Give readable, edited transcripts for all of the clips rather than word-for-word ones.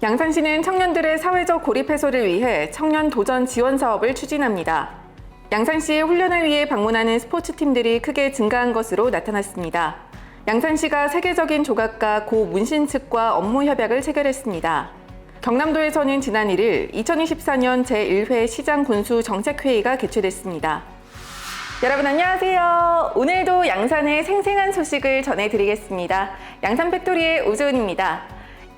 양산시는 청년들의 사회적 고립 해소를 위해 청년 도전 지원 사업을 추진합니다. 양산시에 훈련을 위해 방문하는 스포츠팀들이 크게 증가한 것으로 나타났습니다. 양산시가 세계적인 조각가 고 문신 측과 업무 협약을 체결했습니다. 경남도에서는 지난 1일 2024년 제1회 시장 군수 정책회의가 개최됐습니다. 여러분 안녕하세요. 오늘도 양산의 생생한 소식을 전해드리겠습니다. 양산 팩토리의 오주은입니다.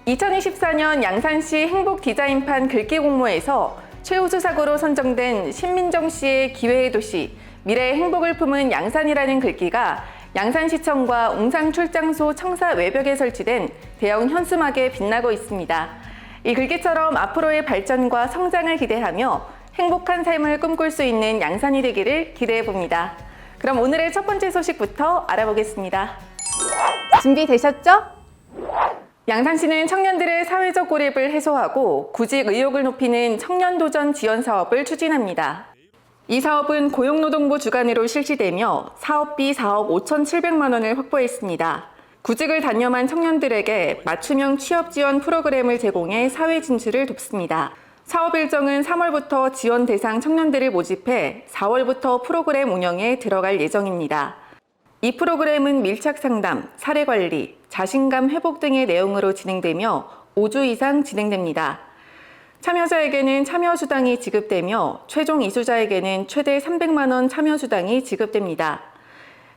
2024년 양산시 행복 디자인판 글귀 공모에서 최우수상으로 선정된 신민정씨의 기회의 도시, 미래의 행복을 품은 양산이라는 글귀가 양산시청과 웅산출장소 청사 외벽에 설치된 대형 현수막에 빛나고 있습니다. 이 글귀처럼 앞으로의 발전과 성장을 기대하며 행복한 삶을 꿈꿀 수 있는 양산이 되기를 기대해봅니다. 그럼 오늘의 첫 번째 소식부터 알아보겠습니다. 준비되셨죠? 양산시는 청년들의 사회적 고립을 해소하고 구직 의욕을 높이는 청년도전 지원 사업을 추진합니다. 이 사업은 고용노동부 주관으로 실시되며 사업비 4억 5,700만 원을 확보했습니다. 구직을 단념한 청년들에게 맞춤형 취업 지원 프로그램을 제공해 사회 진출을 돕습니다. 사업 일정은 3월부터 지원 대상 청년들을 모집해 4월부터 프로그램 운영에 들어갈 예정입니다. 이 프로그램은 밀착 상담, 사례 관리, 자신감 회복 등의 내용으로 진행되며 5주 이상 진행됩니다. 참여자에게는 참여수당이 지급되며 최종 이수자에게는 최대 300만 원 참여수당이 지급됩니다.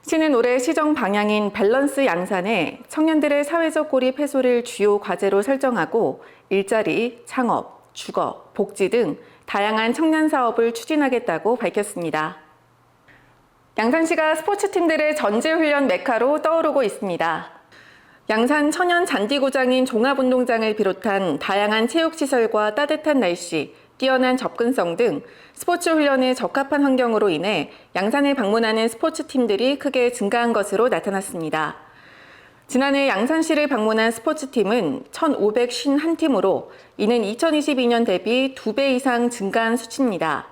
시는 올해 시정 방향인 밸런스 양산에 청년들의 사회적 고립 해소를 주요 과제로 설정하고 일자리, 창업, 주거, 복지 등 다양한 청년 사업을 추진하겠다고 밝혔습니다. 양산시가 스포츠팀들의 전지훈련 메카로 떠오르고 있습니다. 양산 천연 잔디구장인 종합운동장을 비롯한 다양한 체육시설과 따뜻한 날씨, 뛰어난 접근성 등 스포츠 훈련에 적합한 환경으로 인해 양산을 방문하는 스포츠팀들이 크게 증가한 것으로 나타났습니다. 지난해 양산시를 방문한 스포츠팀은 1,551팀으로 이는 2022년 대비 2배 이상 증가한 수치입니다.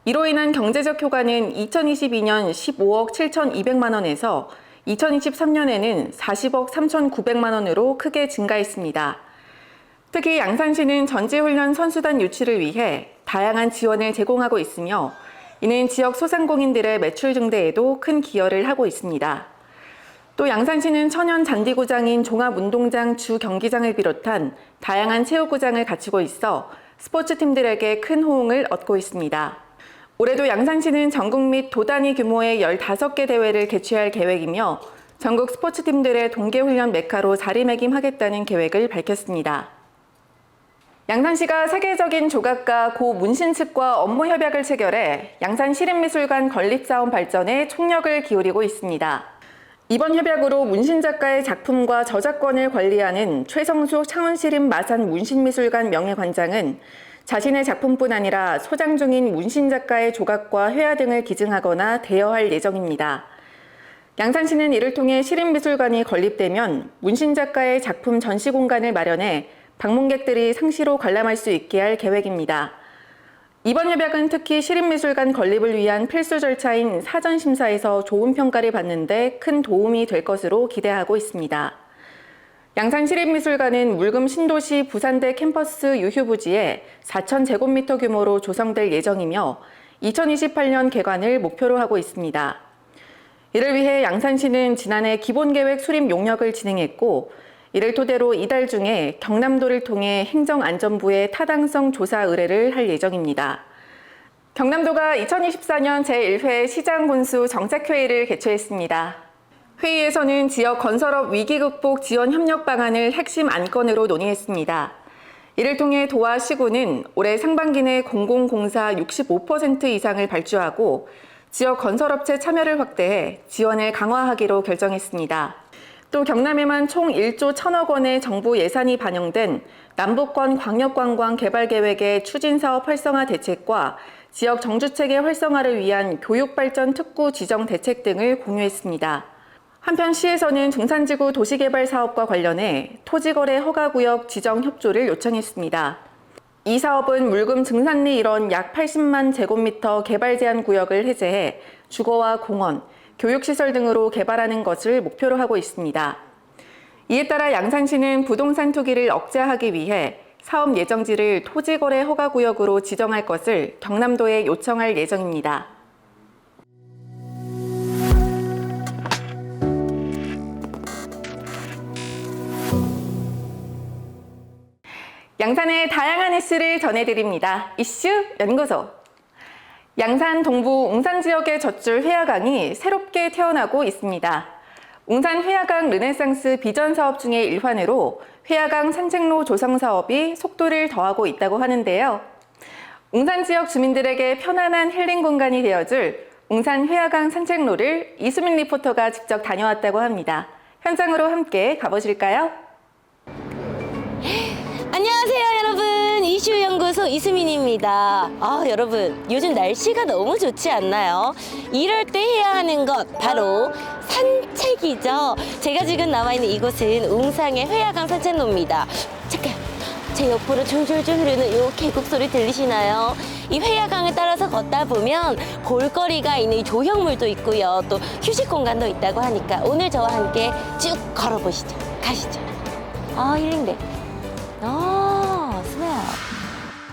이로 인한 경제적 효과는 2022년 15억 7,200만 원에서 2023년에는 40억 3,900만 원으로 크게 증가했습니다. 특히 양산시는 전지훈련 선수단 유치를 위해 다양한 지원을 제공하고 있으며 이는 지역 소상공인들의 매출 증대에도 큰 기여를 하고 있습니다. 또 양산시는 천연 잔디구장인 종합운동장 주 경기장을 비롯한 다양한 체육구장을 갖추고 있어 스포츠팀들에게 큰 호응을 얻고 있습니다. 올해도 양산시는 전국 및 도 단위 규모의 15개 대회를 개최할 계획이며 전국 스포츠팀들의 동계훈련 메카로 자리매김하겠다는 계획을 밝혔습니다. 양산시가 세계적인 조각가 고 문신 측과 업무 협약을 체결해 양산 시립미술관 건립사업 발전에 총력을 기울이고 있습니다. 이번 협약으로 문신 작가의 작품과 저작권을 관리하는 최성숙 창원시립 마산 문신미술관 명예관장은 자신의 작품뿐 아니라 소장 중인 문신 작가의 조각과 회화 등을 기증하거나 대여할 예정입니다. 양산시는 이를 통해 시립미술관이 건립되면 문신 작가의 작품 전시 공간을 마련해 방문객들이 상시로 관람할 수 있게 할 계획입니다. 이번 협약은 특히 시립미술관 건립을 위한 필수 절차인 사전심사에서 좋은 평가를 받는 데 큰 도움이 될 것으로 기대하고 있습니다. 양산시립미술관은 물금 신도시 부산대 캠퍼스 유휴부지에 4,000제곱미터 규모로 조성될 예정이며 2028년 개관을 목표로 하고 있습니다. 이를 위해 양산시는 지난해 기본계획 수립 용역을 진행했고 이를 토대로 이달 중에 경남도를 통해 행정안전부에 타당성 조사 의뢰를 할 예정입니다. 경남도가 2024년 제1회 시장군수 정책회의를 개최했습니다. 회의에서는 지역 건설업 위기 극복 지원 협력 방안을 핵심 안건으로 논의했습니다. 이를 통해 도와 시군은 올해 상반기 내 공공공사 65% 이상을 발주하고 지역 건설업체 참여를 확대해 지원을 강화하기로 결정했습니다. 또 경남에만 총 1조 1,000억 원의 정부 예산이 반영된 남북권 광역관광 개발계획의 추진사업 활성화 대책과 지역 정주체계 활성화를 위한 교육발전 특구 지정 대책 등을 공유했습니다. 한편 시에서는 중산지구 도시개발 사업과 관련해 토지거래 허가구역 지정 협조를 요청했습니다. 이 사업은 물금 증산리 일원 약 80만 제곱미터 개발 제한 구역을 해제해 주거와 공원, 교육시설 등으로 개발하는 것을 목표로 하고 있습니다. 이에 따라 양산시는 부동산 투기를 억제하기 위해 사업 예정지를 토지거래 허가구역으로 지정할 것을 경남도에 요청할 예정입니다. 양산의 다양한 이슈를 전해드립니다. 이슈 연구소. 양산 동부 웅산 지역의 젖줄 회화강이 새롭게 태어나고 있습니다. 웅산 회화강 르네상스 비전 사업 중의 일환으로 회화강 산책로 조성 사업이 속도를 더하고 있다고 하는데요. 웅산 지역 주민들에게 편안한 힐링 공간이 되어줄 웅산 회화강 산책로를 이수민 리포터가 직접 다녀왔다고 합니다. 현장으로 함께 가보실까요? 안녕하세요 여러분, 이슈연구소 이수민입니다. 여러분, 요즘 날씨가 너무 좋지 않나요? 이럴 때 해야 하는 것 바로 산책이죠. 제가 지금 나와 있는 이곳은 웅산의 회화강 산책로입니다. 잠깐, 제 옆으로 졸졸졸 흐르는 이 계곡 소리 들리시나요? 이 회화강을 따라서 걷다 보면 볼거리가 있는 이 조형물도 있고요, 또 휴식 공간도 있다고 하니까 오늘 저와 함께 쭉 걸어보시죠. 가시죠. 힐링돼. 스멜.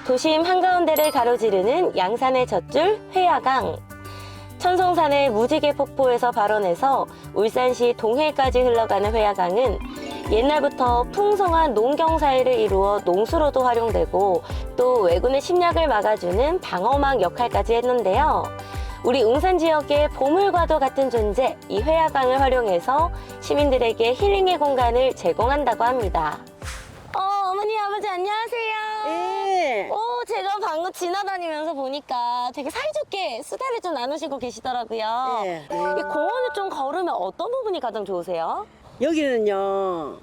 도심 한가운데를 가로지르는 양산의 젖줄 회화강. 천송산의 무지개 폭포에서 발원해서 울산시 동해까지 흘러가는 회화강은 옛날부터 풍성한 농경 사회를 이루어 농수로도 활용되고 또 왜군의 침략을 막아주는 방어막 역할까지 했는데요. 우리 웅산 지역의 보물과도 같은 존재, 이 회화강을 활용해서 시민들에게 힐링의 공간을 제공한다고 합니다. 어머니, 아버지 안녕하세요. 네. 제가 방금 지나다니면서 보니까 되게 사이좋게 수다를 좀 나누시고 계시더라고요. 네. 이 공원을 좀 걸으면 어떤 부분이 가장 좋으세요? 여기는요,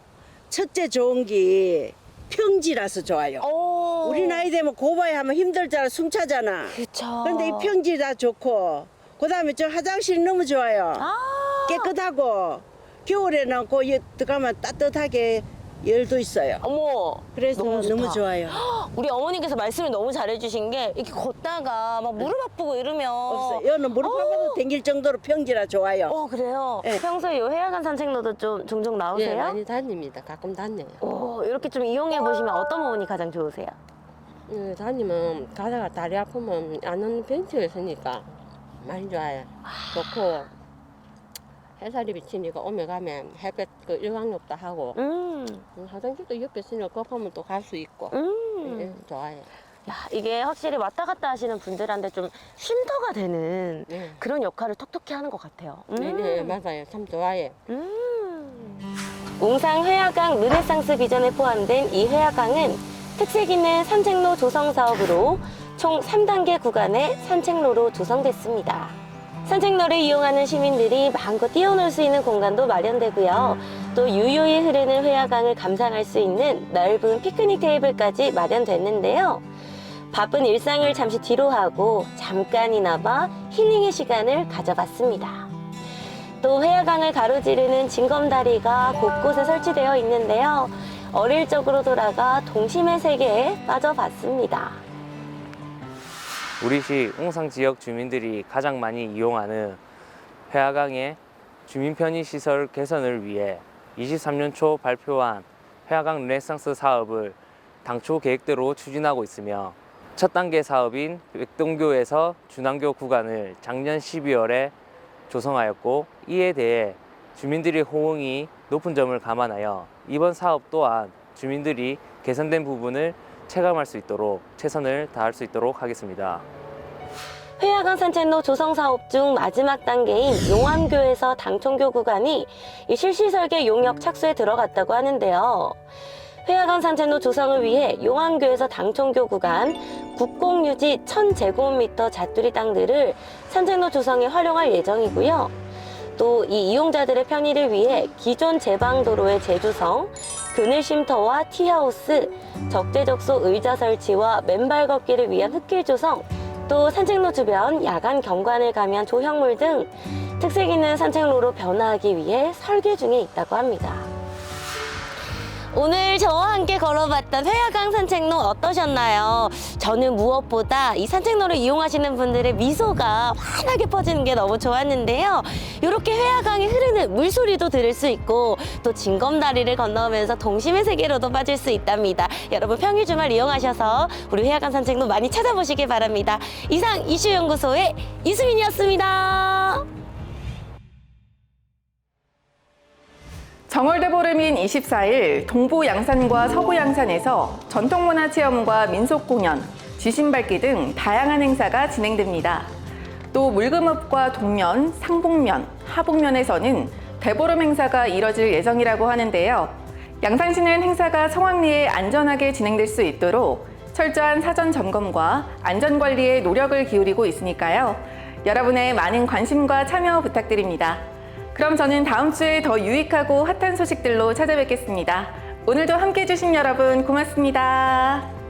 첫째 좋은 게 평지라서 좋아요. 우리 나이 되면 고바에 하면 힘들잖아, 숨차잖아. 그쵸. 근데 이 평지가 좋고, 그 다음에 저 화장실이 너무 좋아요. 깨끗하고, 겨울에는 거기 들어가면 따뜻하게 열도 있어요. 어머, 그래서 너무 좋다. 너무 좋아요. 우리 어머니께서 말씀을 너무 잘해주신 게 이렇게 걷다가 막 무릎 아프고 이러면 없어요. 여기는 무릎 아파도 댕길 정도로 평지라 좋아요. 그래요? 네. 평소에 요 회화관 산책로도 좀 종종 나오세요? 예, 많이 다닙니다. 가끔 다녀요. 이렇게 좀 이용해 보시면 어떤 부분이 가장 좋으세요? 다니면 가다가 다리 아프면 안 오는 벤치가 있으니까 많이 좋아요. 좋고 햇살이 비치니까 오면 가면 햇볕 그 일광욕도 하고 화장실도 옆에 있으니까 급하면 또 갈 수 있고 예, 좋아요. 야, 이게 확실히 왔다 갔다 하시는 분들한테 좀 쉼터가 되는 네. 그런 역할을 톡톡히 하는 것 같아요. 네, 맞아요. 참 좋아요. 웅산 회화강 르네상스 비전에 포함된 이 회화강은 특색 있는 산책로 조성 사업으로 총 3단계 구간의 산책로로 조성됐습니다. 산책로를 이용하는 시민들이 마음껏 뛰어놀 수 있는 공간도 마련되고요. 또 유유히 흐르는 회화강을 감상할 수 있는 넓은 피크닉 테이블까지 마련됐는데요. 바쁜 일상을 잠시 뒤로 하고 잠깐이나마 힐링의 시간을 가져봤습니다. 또 회화강을 가로지르는 징검다리가 곳곳에 설치되어 있는데요. 어릴 적으로 돌아가 동심의 세계에 빠져봤습니다. 우리 시 웅산 지역 주민들이 가장 많이 이용하는 회화강의 주민 편의 시설 개선을 위해 23년 초 발표한 회화강 르네상스 사업을 당초 계획대로 추진하고 있으며 첫 단계 사업인 백동교에서 준안교 구간을 작년 12월에 조성하였고, 이에 대해 주민들의 호응이 높은 점을 감안하여 이번 사업 또한 주민들이 개선된 부분을 체감할 수 있도록 최선을 다할 수 있도록 하겠습니다. 회화강 산책로 조성 사업 중 마지막 단계인 용암교에서 당촌교 구간이 이 실시설계 용역 착수에 들어갔다고 하는데요. 회화강 산책로 조성을 위해 용암교에서 당촌교 구간 국공유지 1000제곱미터 잣두리 땅들을 산책로 조성에 활용할 예정이고요. 또 이 이용자들의 편의를 위해 기존 제방도로의 재조성, 그늘 쉼터와 티하우스, 적재적소 의자 설치와 맨발 걷기를 위한 흙길 조성, 또 산책로 주변 야간 경관을 가미한 조형물 등 특색 있는 산책로로 변화하기 위해 설계 중에 있다고 합니다. 오늘 저와 함께 걸어봤던 회화강 산책로 어떠셨나요? 저는 무엇보다 이 산책로를 이용하시는 분들의 미소가 환하게 퍼지는 게 너무 좋았는데요. 이렇게 회화강이 흐르는 물소리도 들을 수 있고 또 징검다리를 건너면서 동심의 세계로도 빠질 수 있답니다. 여러분 평일 주말 이용하셔서 우리 회화강 산책로 많이 찾아보시길 바랍니다. 이상 이슈연구소의 이수민이었습니다. 정월대보름인 24일 동부 양산과 서부 양산에서 전통문화체험과 민속공연, 지신밟기 등 다양한 행사가 진행됩니다. 또 물금읍과 동면, 상북면, 하북면에서는 대보름 행사가 이뤄질 예정이라고 하는데요. 양산시는 행사가 성황리에 안전하게 진행될 수 있도록 철저한 사전 점검과 안전관리에 노력을 기울이고 있으니까요. 여러분의 많은 관심과 참여 부탁드립니다. 그럼 저는 다음 주에 더 유익하고 핫한 소식들로 찾아뵙겠습니다. 오늘도 함께 해주신 여러분 고맙습니다.